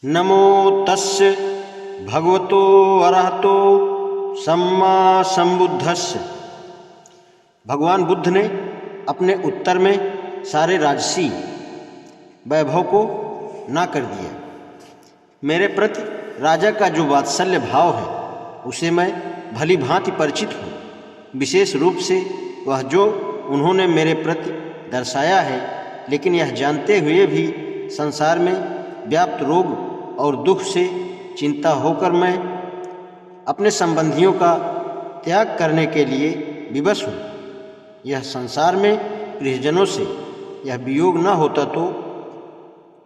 नमो तस्य भगवतो अरहतो सम्मा संबुद्धस्य। भगवान बुद्ध ने अपने उत्तर में सारे राजसी वैभव को ना कर दिया। मेरे प्रति राजा का जो वात्सल्य भाव है उसे मैं भली भांति परिचित हूँ। विशेष रूप से वह जो उन्होंने मेरे प्रति दर्शाया है, लेकिन यह जानते हुए भी संसार में व्याप्त रोग और दुख से चिंता होकर मैं अपने संबंधियों का त्याग करने के लिए विवश हूँ। यह संसार में प्रियजनों से यह वियोग न होता तो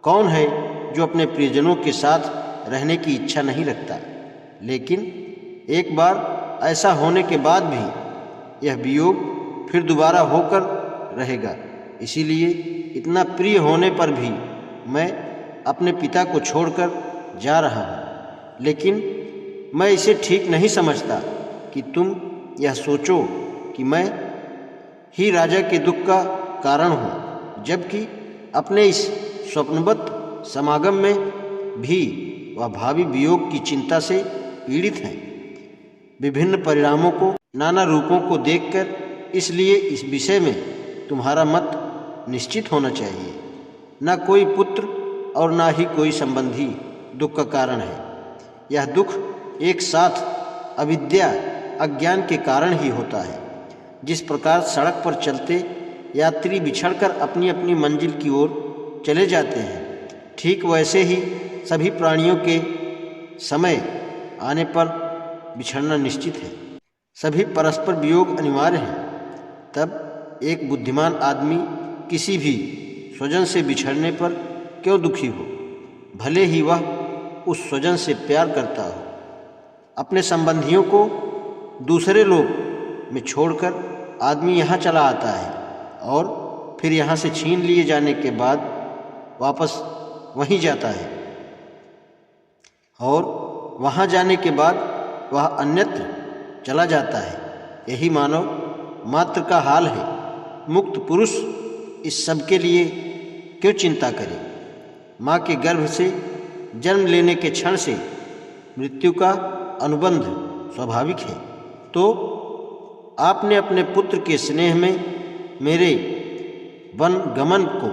कौन है जो अपने प्रियजनों के साथ रहने की इच्छा नहीं रखता। लेकिन एक बार ऐसा होने के बाद भी यह वियोग फिर दोबारा होकर रहेगा। इसीलिए इतना प्रिय होने पर भी मैं अपने पिता को छोड़कर जा रहा हूँ। लेकिन मैं इसे ठीक नहीं समझता कि तुम यह सोचो कि मैं ही राजा के दुख का कारण हूँ, जबकि अपने इस स्वप्नवत समागम में भी वह भावी वियोग की चिंता से पीड़ित हैं। विभिन्न परिणामों को, नाना रूपों को देखकर इसलिए इस विषय में तुम्हारा मत निश्चित होना चाहिए। न कोई पुत्र और ना ही कोई संबंधी दुख का कारण है। यह दुख एक साथ अविद्या, अज्ञान के कारण ही होता है। जिस प्रकार सड़क पर चलते यात्री बिछड़कर अपनी अपनी मंजिल की ओर चले जाते हैं, ठीक वैसे ही सभी प्राणियों के समय आने पर बिछड़ना निश्चित है। सभी परस्पर वियोग अनिवार्य है। तब एक बुद्धिमान आदमी किसी भी स्वजन से बिछड़ने पर क्यों दुखी हो, भले ही वह उस स्वजन से प्यार करता हो। अपने संबंधियों को दूसरे लोक में छोड़कर आदमी यहाँ चला आता है और फिर यहाँ से छीन लिए जाने के बाद वापस वहीं जाता है, और वहाँ जाने के बाद वह अन्यत्र चला जाता है। यही मानव मात्र का हाल है। मुक्त पुरुष इस सब के लिए क्यों चिंता करे। माँ के गर्भ से जन्म लेने के क्षण से मृत्यु का अनुबंध स्वाभाविक है। तो आपने अपने पुत्र के स्नेह में मेरे वन गमन को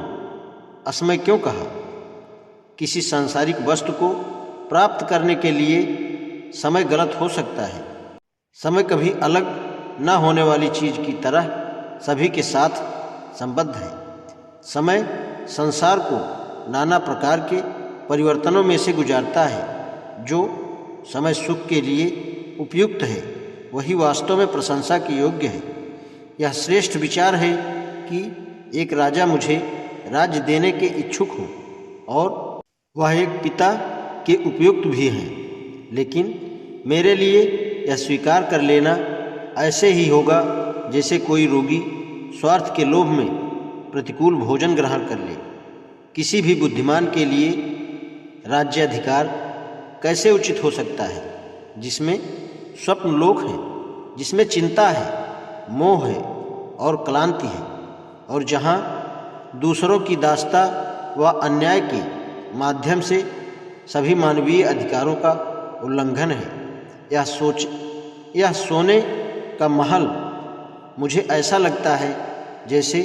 असमय क्यों कहा। किसी सांसारिक वस्तु को प्राप्त करने के लिए समय गलत हो सकता है। समय कभी अलग न होने वाली चीज की तरह सभी के साथ संबद्ध है। समय संसार को नाना प्रकार के परिवर्तनों में से गुजारता है। जो समय सुख के लिए उपयुक्त है वही वास्तव में प्रशंसा के योग्य है। यह श्रेष्ठ विचार है कि एक राजा मुझे राज्य देने के इच्छुक हो और वह एक पिता के उपयुक्त भी हैं। लेकिन मेरे लिए यह स्वीकार कर लेना ऐसे ही होगा जैसे कोई रोगी स्वार्थ के लोभ में प्रतिकूल भोजन ग्रहण कर ले। किसी भी बुद्धिमान के लिए राज्याधिकार कैसे उचित हो सकता है जिसमें स्वप्न लोक है, जिसमें चिंता है, मोह है और क्लांति है, और जहाँ दूसरों की दास्ता व अन्याय के माध्यम से सभी मानवीय अधिकारों का उल्लंघन है। यह सोने का महल मुझे ऐसा लगता है जैसे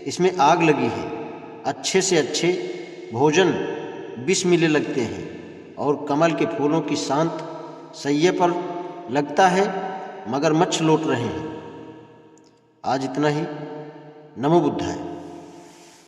इसमें आग लगी है। अच्छे से अच्छे भोजन विष मिले लगते हैं और कमल के फूलों की शांत सैये पर लगता है मगरमच्छ लौट रहे हैं। आज इतना ही। नमो बुद्धाय।